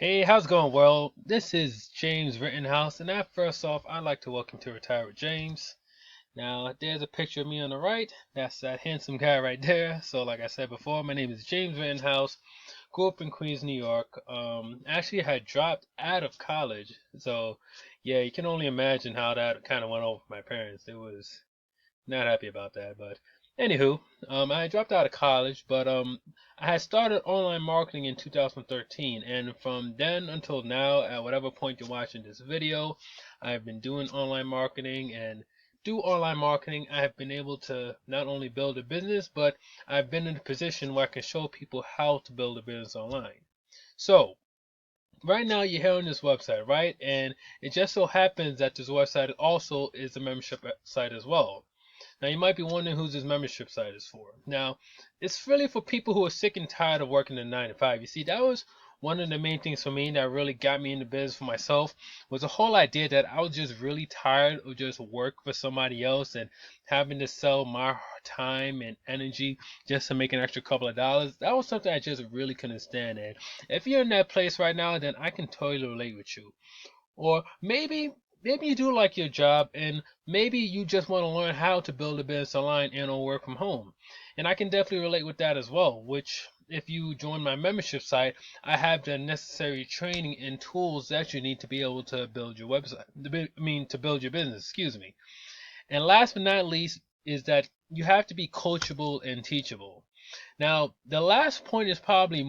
Hey, how's it going, world? This is James Rittenhouse, and first off, I'd like to welcome to Retire with James. Now, there's a picture of me on the right. That's that handsome guy right there. So, like I said before, my name is James Rittenhouse. Grew up in Queens, New York. Actually had dropped out of college. So, yeah, you can only imagine how that kind of went over for my parents. It was not happy about that. But anywho, I dropped out of college, but I had started online marketing in 2013, and from then until now, at whatever point you're watching this video, I've been doing online marketing and through online marketing, I have been able to not only build a business, but I've been in a position where I can show people how to build a business online. So, right now you're here on this website, right? And it just so happens that this website also is a membership site as well. Now you might be wondering who this membership site is for. Now, it's really for people who are sick and tired of working a 9 to 5. You see, that was one of the main things for me that really got me into business for myself was the whole idea that I was just really tired of just work for somebody else and having to sell my time and energy just to make an extra couple of dollars. That was something I just really couldn't stand. And if you're in that place right now, then I can totally relate with you. Or maybe you do like your job and maybe you just want to learn how to build a business online and or work from home. And I can definitely relate with that as well, which if you join my membership site, I have the necessary training and tools that you need to be able to build your website. To build your business, excuse me. And last but not least is that you have to be coachable and teachable. Now, the last point is probably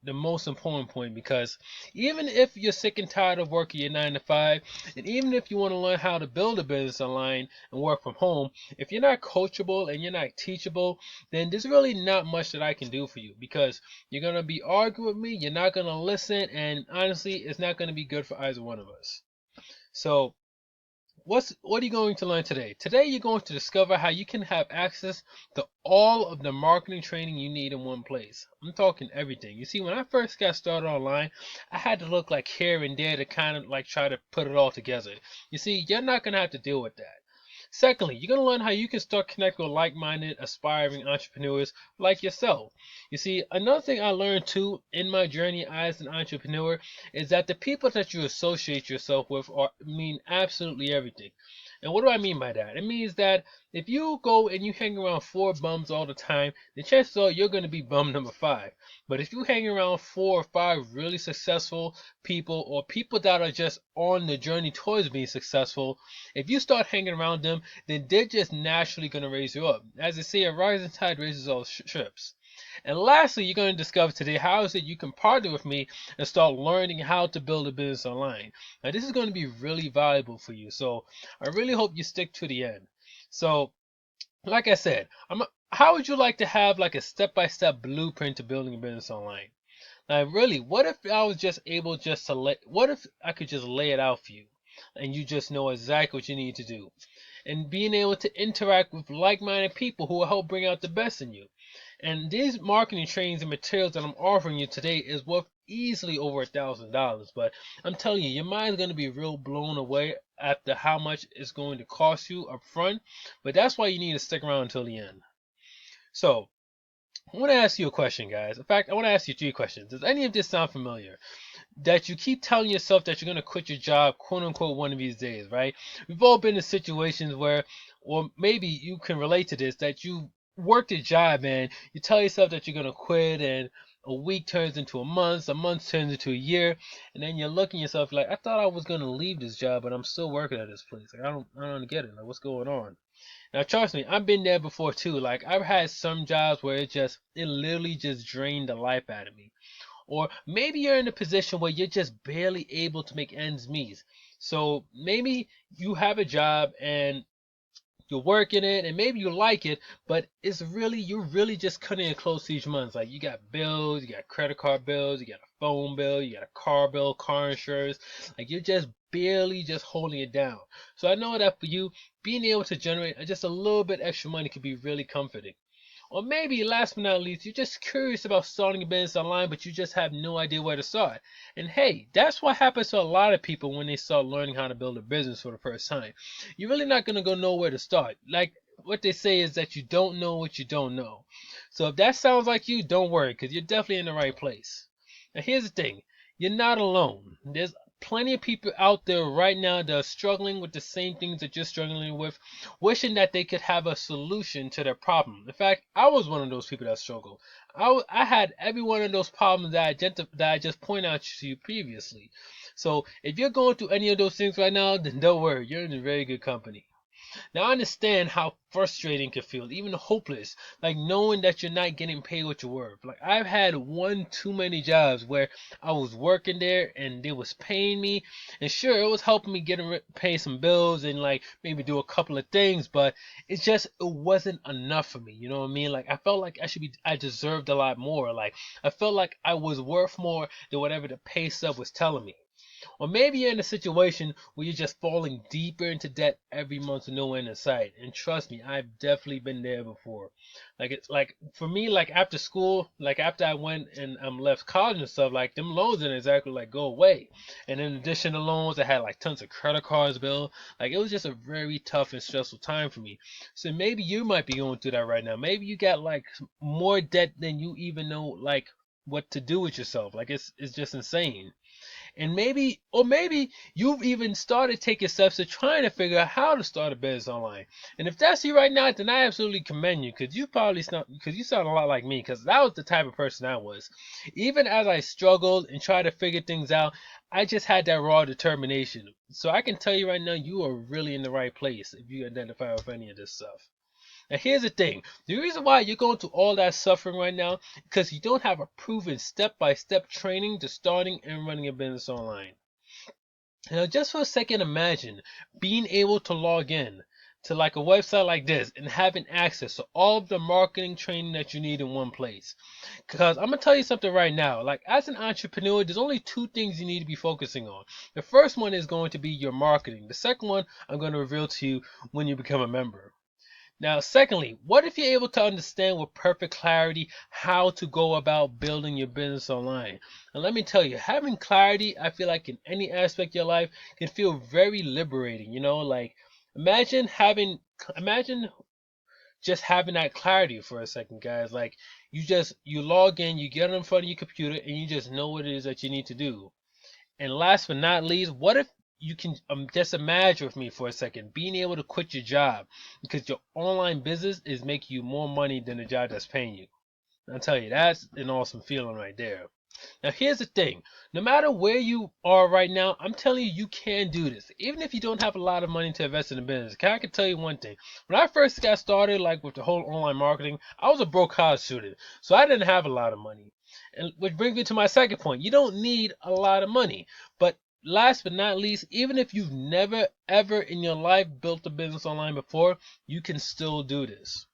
the most important point because even if you're sick and tired of working your 9 to 5, and even if you want to learn how to build a business online and work from home, if you're not coachable and you're not teachable, then there's really not much that I can do for you because you're going to be arguing with me, you're not going to listen, and honestly, it's not going to be good for either one of us. So, what are you going to learn today? Today you're going to discover how you can have access to all of the marketing training you need in one place. I'm talking everything. You see, when I first got started online, I had to look like here and there to kind of like try to put it all together. You see, you're not going to have to deal with that. Secondly, you're going to learn how you can start connecting with like-minded, aspiring entrepreneurs like yourself. You see, another thing I learned too in my journey as an entrepreneur is that the people that you associate yourself with mean absolutely everything. And what do I mean by that? It means that if you go and you hang around four bums all the time, the chances are you're going to be bum number five. But if you hang around four or five really successful people or people that are just on the journey towards being successful, if you start hanging around them, then they're just naturally going to raise you up. As they say, a rising tide raises all ships. And lastly, you're going to discover today how is it you can partner with me and start learning how to build a business online. Now, this is going to be really valuable for you. So I really hope you stick to the end. So, like I said, how would you like to have like a step-by-step blueprint to building a business online? Now, really, what if I was just able just to what if I could just lay it out for you and you just know exactly what you need to do? And being able to interact with like-minded people who will help bring out the best in you. And these marketing trainings and materials that I'm offering you today is worth easily over $1,000. But I'm telling you, your mind's going to be real blown away after how much it's going to cost you up front. But that's why you need to stick around until the end. So, I want to ask you a question, guys. In fact, I want to ask you three questions. Does any of this sound familiar? That you keep telling yourself that you're going to quit your job, quote unquote, one of these days, right? We've all been in situations where, or maybe you can relate to this, that you worked a job and you tell yourself that you're going to quit, and a week turns into a month turns into a year, and then you're looking at yourself like, I thought I was going to leave this job, but I'm still working at this place. Like, I don't get it. Like, what's going on? Now, trust me, I've been there before too. Like, I've had some jobs where it literally just drained the life out of me. Or maybe you're in a position where you're just barely able to make ends meet. So maybe you have a job and you're working it and maybe you like it, but you're really just cutting it close each month. Like you got bills, you got credit card bills, you got a phone bill, you got a car bill, car insurance. Like you're just barely just holding it down. So I know that for you, being able to generate just a little bit extra money could be really comforting. Or maybe last but not least, you're just curious about starting a business online, but you just have no idea where to start. And hey, that's what happens to a lot of people when they start learning how to build a business for the first time. You're really not going to go know where to start. Like what they say is that you don't know what you don't know. So if that sounds like you, don't worry, because you're definitely in the right place. Now here's the thing. you're not alone. There's plenty of people out there right now that are struggling with the same things that you're struggling with, wishing that they could have a solution to their problem. In fact, I was one of those people that struggled. I had every one of those problems that I just pointed out to you previously. So if you're going through any of those things right now, then don't worry, you're in a very good company. Now I understand how frustrating it can feel, even hopeless, like knowing that you're not getting paid what you're worth. Like I've had one too many jobs where I was working there and they was paying me, and sure it was helping me pay some bills and like maybe do a couple of things, but it wasn't enough for me. You know what I mean? Like I felt like I deserved a lot more. Like I felt like I was worth more than whatever the pay stub was telling me. Or maybe you're in a situation where you're just falling deeper into debt every month with no end in sight. And trust me, I've definitely been there before. Like it's like for me, like after school, like after I went and left college and stuff, like them loans didn't exactly like go away. And in addition to loans, I had like tons of credit cards bill. Like it was just a very tough and stressful time for me. So maybe you might be going through that right now. Maybe you got like more debt than you even know like what to do with yourself. Like it's just insane. And maybe you've even started taking steps to trying to figure out how to start a business online. And if that's you right now, then I absolutely commend you because you sound a lot like me because that was the type of person I was. Even as I struggled and tried to figure things out, I just had that raw determination. So I can tell you right now, you are really in the right place if you identify with any of this stuff. Now here's the thing. The reason why you're going through all that suffering right now because you don't have a proven step-by-step training to starting and running a business online. Now just for a second imagine being able to log in to like a website like this and having access to all of the marketing training that you need in one place. Because I'm gonna tell you something right now. Like as an entrepreneur, there's only two things you need to be focusing on. The first one is going to be your marketing. The second one I'm going to reveal to you when you become a member. Now, secondly, what if you're able to understand with perfect clarity how to go about building your business online? And let me tell you, having clarity, I feel like in any aspect of your life can feel very liberating. Like imagine having, imagine just having that clarity for a second, guys. Like you log in, you get in front of your computer, and you just know what it is that you need to do. And last but not least, what if you can just imagine with me for a second being able to quit your job because your online business is making you more money than the job that's paying you. I'll tell you, that's an awesome feeling right there. Now, here's the thing. No matter where you are right now, I'm telling you, you can do this. Even if you don't have a lot of money to invest in a business. I can tell you one thing. When I first got started, like with the whole online marketing, I was a broke college student. So I didn't have a lot of money. And which brings me to my second point. You don't need a lot of money. But last but not least, even if you've never ever in your life built a business online before, you can still do this.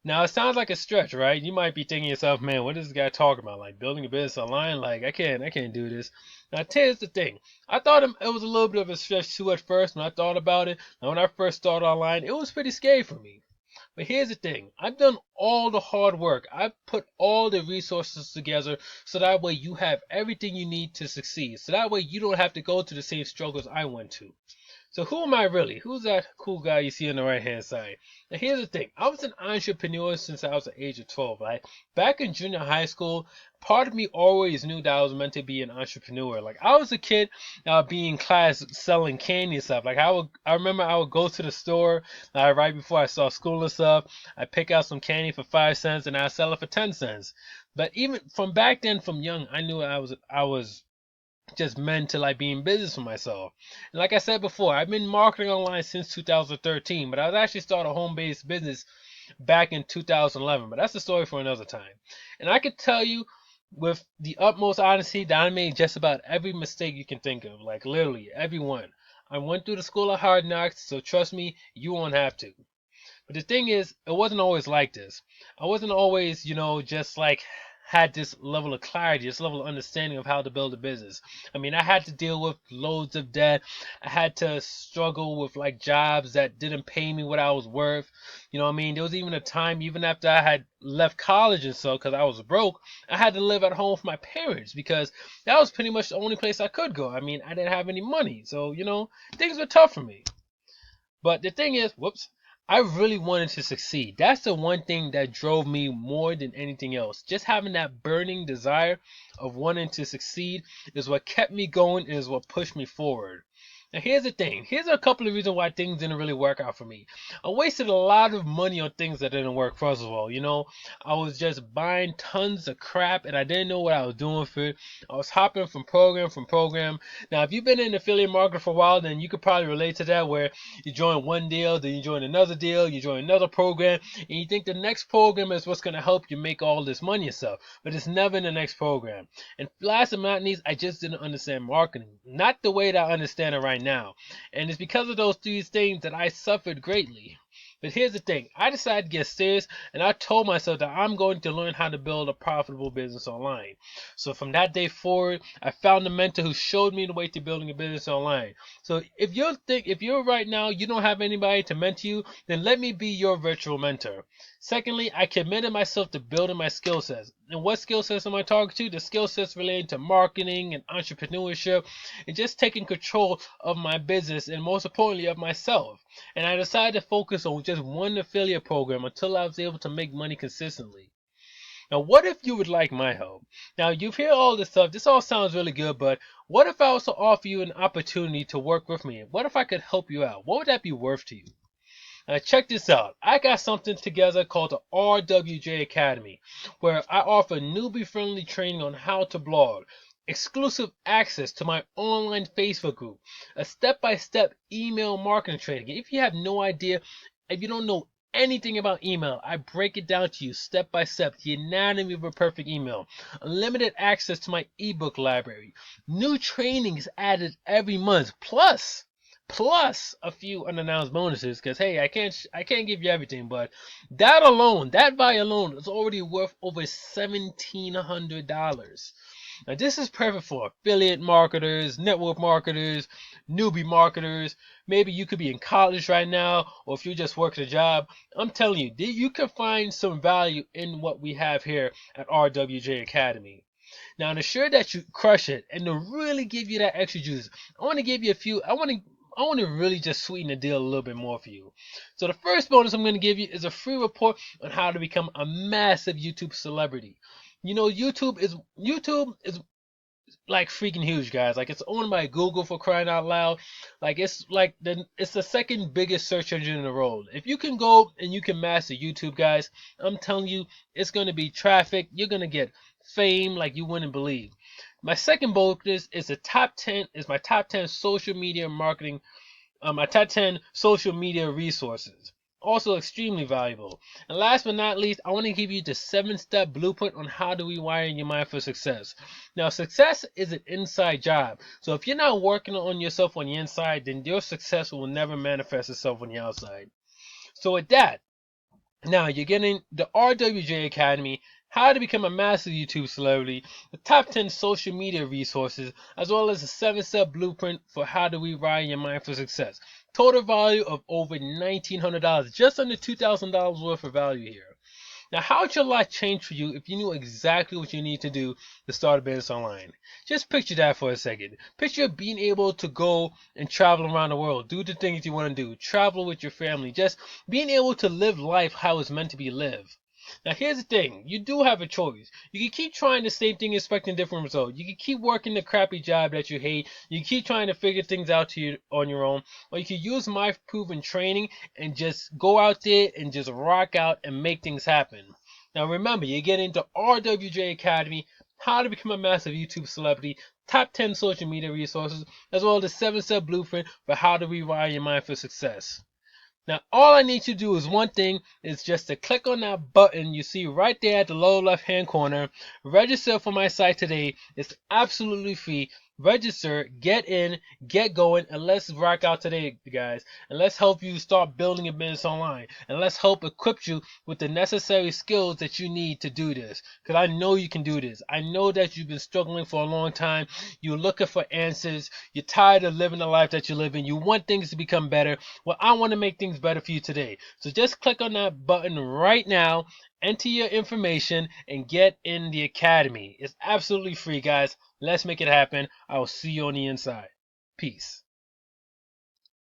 Now it sounds like a stretch, right? You might be thinking to yourself, man, what is this guy talking about? Like building a business online? Like I can't do this. Now here's the thing. I thought it was a little bit of a stretch too at first when I thought about it. Now when I first started online, it was pretty scary for me. But here's the thing. I've done all the hard work. I've put all the resources together so that way you have everything you need to succeed. So that way you don't have to go through the same struggles I went to. So who am I really? Who's that cool guy you see on the right hand side? Now here's the thing. I was an entrepreneur since I was the age of 12, right? Back in junior high school, part of me always knew that I was meant to be an entrepreneur. Like I was a kid being in class selling candy and stuff. Like I remember I would go to the store right before I start school and stuff. I pick out some candy for 5 cents and I sell it for 10 cents. But even from back then, from young, I knew I was just meant to like be in business for myself. And like I said before, I've been marketing online since 2013, but I was actually started a home-based business back in 2011. But that's a story for another time. And I could tell you with the utmost honesty that I made just about every mistake you can think of, like literally every one. I went through the school of hard knocks, so trust me, you won't have to. But the thing is, it wasn't always like this. I wasn't always, just like had this level of clarity, this level of understanding of how to build a business. I mean, I had to deal with loads of debt. I had to struggle with like jobs that didn't pay me what I was worth. You know what I mean? There was even a time, even after I had left college and so, because I was broke, I had to live at home with my parents because that was pretty much the only place I could go. I mean, I didn't have any money. So, things were tough for me. But the thing is, whoops, I really wanted to succeed. That's the one thing that drove me more than anything else. Just having that burning desire of wanting to succeed is what kept me going and is what pushed me forward. Now here's the thing. Here's a couple of reasons why things didn't really work out for me. I wasted a lot of money on things that didn't work, first of all. I was just buying tons of crap and I didn't know what I was doing for it. I was hopping from program. Now if you've been in affiliate market for a while, then you could probably relate to that, where you join one deal, then you join another deal, you join another program, and you think the next program is what's going to help you make all this money yourself. But it's never in the next program. And last but not least, I just didn't understand marketing. Not the way that I understand it right now. And it's because of those three things that I suffered greatly. But here's the thing. I decided to get serious and I told myself that I'm going to learn how to build a profitable business online. So from that day forward, I found a mentor who showed me the way to building a business online. So if you're right now, you don't have anybody to mentor you, then let me be your virtual mentor. Secondly, I committed myself to building my skill sets. And what skill sets am I talking to? The skill sets related to marketing and entrepreneurship and just taking control of my business and most importantly of myself. And I decided to focus on just one affiliate program until I was able to make money consistently. Now, what if you would like my help? Now, you've heard all this stuff. This all sounds really good, but what if I also offer you an opportunity to work with me? What if I could help you out? What would that be worth to you? Now check this out. I got something together called the RWJ Academy, where I offer newbie-friendly training on how to blog, exclusive access to my online Facebook group, a step-by-step email marketing training. If you have no idea, if you don't know anything about email, I break it down to you step by step, the anatomy of a perfect email, unlimited access to my ebook library, new trainings added every month, plus a few unannounced bonuses, because hey, I can't give you everything, but that value alone is already worth over $1,700. Now this is perfect for affiliate marketers, network marketers, newbie marketers. Maybe you could be in college right now, or if you're just working a job. I'm telling you, you can find some value in what we have here at RWJ Academy. Now, to ensure that you crush it and to really give you that extra juice, I want to give you a few. I want to really just sweeten the deal a little bit more for you. So the first bonus I'm going to give you is a free report on how to become a massive YouTube celebrity. YouTube is like freaking huge, guys. Like, it's owned by Google, for crying out loud. Like, it's the second biggest search engine in the world. If you can go and you can master YouTube, guys, I'm telling you, it's gonna be traffic. You're gonna get fame like you wouldn't believe. My second bonus is my top 10 social media marketing, my top 10 social media resources. Also extremely valuable. And last but not least, I want to give you the 7-step blueprint on how to rewire your mind for success. Now, success is an inside job. So if you're not working on yourself on the inside, then your success will never manifest itself on the outside. So with that, now you're getting the RWJ Academy, how to become a massive YouTube celebrity, the top 10 social media resources, as well as a 7-step blueprint for how to rewire your mind for success. Total value of over $1,900, just under $2,000 worth of value here. Now, how would your life change for you if you knew exactly what you need to do to start a business online? Just picture that for a second. Picture being able to go and travel around the world, do the things you want to do, travel with your family, just being able to live life how it's meant to be lived. Now, here's the thing. You do have a choice. You can keep trying the same thing, expecting different results. You can keep working the crappy job that you hate. You can keep trying to figure things out on your own. Or you can use my proven training and just go out there and just rock out and make things happen. Now, remember, you're getting the RWJ Academy, how to become a massive YouTube celebrity, top 10 social media resources, as well as the 7-step blueprint for how to rewire your mind for success. Now, all I need you to do is one thing, is just to click on that button you see right there at the lower left hand corner. Register for my site today. It's absolutely free. Register, get in, get going, and let's rock out today, guys. And let's help you start building a business online. And let's help equip you with the necessary skills that you need to do this. Because I know you can do this. I know that you've been struggling for a long time. You're looking for answers. You're tired of living the life that you're living. You want things to become better. Well, I want to make things better for you today. So just click on that button right now, enter your information, and get in the academy. It's absolutely free, guys. Let's make it happen. I will see you on the inside. Peace.